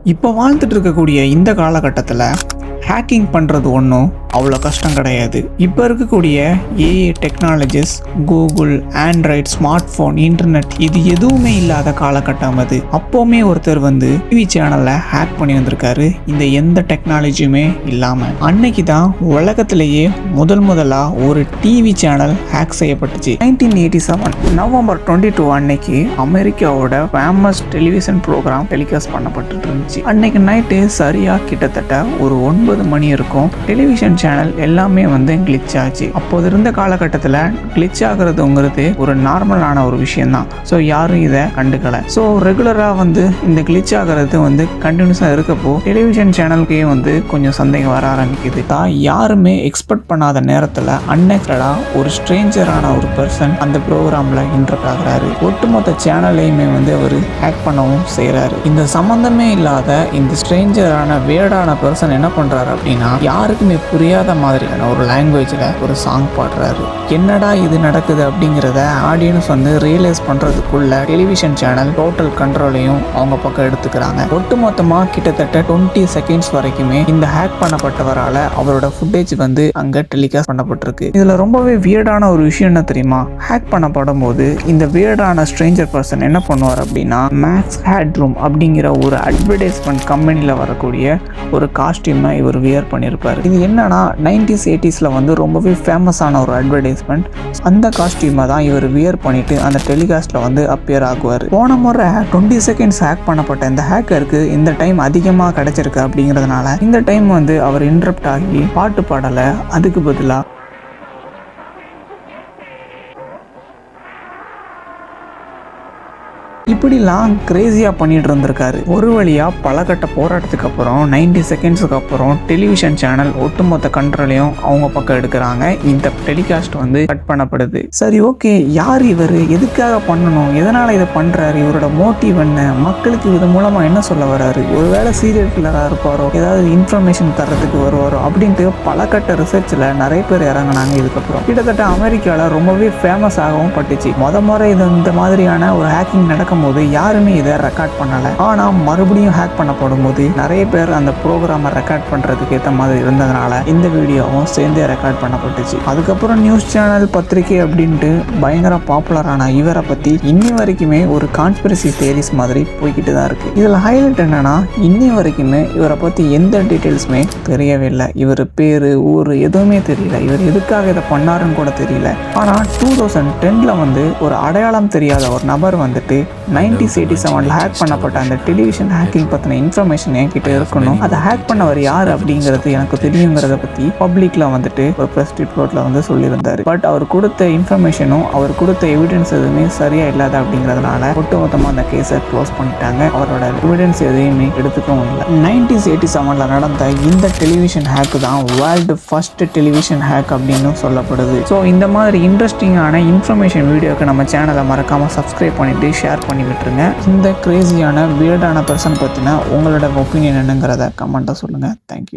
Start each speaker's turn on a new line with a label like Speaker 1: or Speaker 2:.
Speaker 1: இப்போ வாழ்ந்துட்டு இருக்கக்கூடிய இந்த காலகட்டத்தில் ஹேக்கிங் பண்ணுறது ஒன்றும் அவ்வளோ கஷ்டம் கிடையாது. இப்போ இருக்கக்கூடிய AI technologies, Google, Android, smart phone, internet இது எதுவுமே இல்லாத காலகட்டம் அது. அப்போவுமே ஒருத்தர் டிவி சேனலை ஹேக் பண்ணி வந்திருக்காரு, இந்த எந்த டெக்னாலஜியுமே இல்லாமல். அன்னைக்கு தான் உலகத்திலேயே முதலாக ஒரு டிவி சேனல் ஹேக் செய்யப்பட்டுச்சு. 1987 நவம்பர் 22 அன்னைக்கு அமெரிக்காவோட ஃபேமஸ் டெலிவிஷன் ப்ரோக்ராம் டெலிகாஸ்ட் பண்ணப்பட்டு இருந்துச்சு. அன்னைக்கு நைட்டு சரியா கிட்டத்தட்ட ஒரு 9 மணி இருக்கும். டெலிவிஷன் சேனல் எல்லாமே கிளிச் ஆச்சு. அப்போது இருந்த காலகட்டத்தில் கிளிச் ஆகுறதுங்கிறது ஒரு நார்மலான ஒரு விஷயம் தான். ஸோ யாரும் இதை கண்டுக்கல. ஸோ ரெகுலராக இந்த கிளிச் ஆகிறது கண்டினியூஸாக இருக்கப்போ டெலிவிஷன் சேனலுக்கே கொஞ்சம் சந்தேகம் வர ஆரம்பிக்குது. யாருமே எக்ஸ்பெக்ட் பண்ணாத நேரத்தில் அன்எக்ஸ்பெக்டடா ஒரு ஸ்ட்ரேஞ்சரான ஒரு பர்சன் அந்த ப்ரோக்ராமில் இன்டரப்ட் ஆகுறாரு. ஒட்டுமொத்த சேனலையுமே அவர் ஹேக் பண்ணவும் செய்கிறாரு. இந்த சம்மந்தமே இல்லாத இந்த ஸ்ட்ரேஞ்சரான வேர்டான பர்சன் என்ன பண்ணுறாரு அப்படின்னா, யாருக்குமே புரியாத மாதிரியான ஒரு லாங்குவேஜில் ஒரு சாங் பாடுறாரு. என்னடா இது நடக்குது அப்படிங்கிறத ஆடியன்ஸ் ரியலைஸ் பண்ணுறதுக்குள்ள டெலிவிஷன் சேனல் டோட்டல் கண்ட்ரோலையும் அவங்க பக்கம் எடுத்துக்கிறாங்க. ஒட்டுமொத்தமாக கிட்டத்தட்ட 20 செகண்ட்ஸ் வரைக்குமே இந்த ஹேக் பண்ணப்பட்டவரால் அவரோட ஃபுட்டேஜ் அங்கே டெலிகாஸ்ட் பண்ணப்பட்டிருக்கு. இதில் ரொம்பவே வியர்டான ஒரு விஷயம் என்ன தெரியுமா? ஹேக் பண்ணப்படும் போது இந்த வியர்டான ஸ்ட்ரேஞ்சர் பர்சன் என்ன பண்ணுவார் அப்படின்னா, மேக்ஸ் ஹேட்ரூம் அப்படிங்கிற ஒரு அட்வர்டைஸ்மெண்ட் கம்பெனியில் வரக்கூடிய ஒரு காஸ்டியூமை இவர் வியர் பண்ணியிருப்பார். இது என்னன்னா 90s 80s ரொம்பவே ஃபேமஸான ஒரு அட்வர்டைஸ்மெண்ட். அந்த காஸ்டியூமை தான் இவர் வியர் பண்ணிட்டு அந்த டெலிகாஸ்ட்ல அப்பியர் ஆகுவார். போன முறை 20 செகண்ட்ஸ் ஹேக் பண்ணப்பட்ட இந்த ஹேக்கருக்கு இந்த டைம் அதிகமாக கிடைச்சிருக்கு அப்படிங்கிறதுனால இந்த டைம் அவர் இன்டரப்ட் ஆகி பாட்டு பாடலை, அதுக்கு பதிலாக இப்படிலாம் கிரேசியாக பண்ணிட்டு இருந்திருக்காரு. ஒரு வழியாக பலகட்ட போராட்டத்துக்கு அப்புறம் 90 செகண்ட்ஸுக்கு அப்புறம் டெலிவிஷன் சேனல் ஒட்டுமொத்த கண்ட்ரோலையும் அவங்க பக்கம் எடுக்கிறாங்க. இந்த டெலிகாஸ்ட் கட் பண்ணப்படுது. சரி, ஓகே, யார் இவர், எதுக்காக பண்ணணும், எதனால் இதை பண்ணுறாரு, இவரோட மோட்டிவ் என்ன, மக்களுக்கு இது மூலமாக என்ன சொல்ல வர்றாரு, ஒருவேளை சீரியல் கில்லராக இருப்பாரோ, ஏதாவது இன்ஃபர்மேஷன் தர்றதுக்கு வருவாரோ அப்படின்ட்டு பலகட்ட ரிசர்ச்சில் நிறைய பேர் இறங்கினாங்க. இதுக்கப்புறம் கிட்டத்தட்ட அமெரிக்காவில் ரொம்பவே ஃபேமஸ் ஆகவும் பட்டுச்சு. முறை இந்த மாதிரியான ஒரு ஹேக்கிங் நடக்கும் போது யாருமே இதை ரெக்கார்ட் பண்ணல. ஆனா மறுபடியும் ஹேக் பண்ணப்படும் போது நிறைய பேர் அந்த ப்ரோக்ராமை ரெக்கார்ட் பண்றதுக்கு ஏற்ற மாதிரி இருந்ததுனால இந்த வீடியோவும் சேர்ந்தே ரெக்கார்ட் பண்ணப்பட்டுச்சு. அதுக்கப்புறம் நியூஸ் சேனல், பத்திரிகை அப்படின்ட்டு பயங்கர பாப்புலரான இவரை பத்தி இன்னி வரைக்குமே ஒரு கான்ஸ்பிரசி தியரிஸ் மாதிரி போய்கிட்டு தான் இருக்கு. இதுல ஹைலைட் என்னன்னா, இன்னி வரைக்குமே இவரை பத்தி எந்த டீட்டெயில்ஸுமே தெரியவே இல்லை. இவர் பேரு, ஊரு எதுவுமே தெரியல. இவர் எதுக்காக இதை பண்ணாருன்னு கூட தெரியல. ஆனா 2010ல ஒரு அடையாளம் தெரியாத ஒரு நபர் 1987 ஹேக் பண்ணப்பட்ட அந்த டெலிவிஷன் ஹேக்கிங் பற்றின இன்ஃபர்மேஷன் என்கிட்ட இருக்கணும், அதை ஹேக் பண்ணவர் யார் அப்படிங்கிறது எனக்கு தெரியுங்கிறத பற்றி பப்ளிக்கில் ஒரு ப்ரெஸ் ரிப்போர்ட்டில் சொல்லியிருந்தார். பட் அவர் கொடுத்த இன்ஃபர்மேஷனும் அவர் கொடுத்த எவிடன்ஸ் எதுவுமே சரியாக இல்லாத அப்படிங்கிறதுனால ஒட்டுமொத்தமாக அந்த கேஸை க்ளோஸ் பண்ணிட்டாங்க. அவரோட எவிடன்ஸ் எதையுமே எடுத்துக்கவும் இல்லை. 1987 நடந்த இந்த டெலிவிஷன் ஹேக் தான் வேர்ல்டு ஃபர்ஸ்ட் டெலிவிஷன் ஹேக் அப்படின்னு சொல்லப்படுது. ஸோ இந்த மாதிரி இன்ட்ரெஸ்டிங்கான இன்ஃபர்மேஷன் வீடியோக்கு நம்ம சேனலை மறக்காமல் சப்ஸ்கிரைப் பண்ணிட்டு ஷேர் பண்ணி விட்டுருங்க. இந்த கிரேசியான வியர்டான பர்சன் பற்றின உங்களோட ஒப்பீனியன் என்னங்கிறத கமெண்ட்டாக சொல்லுங்கள். தேங்க்யூ.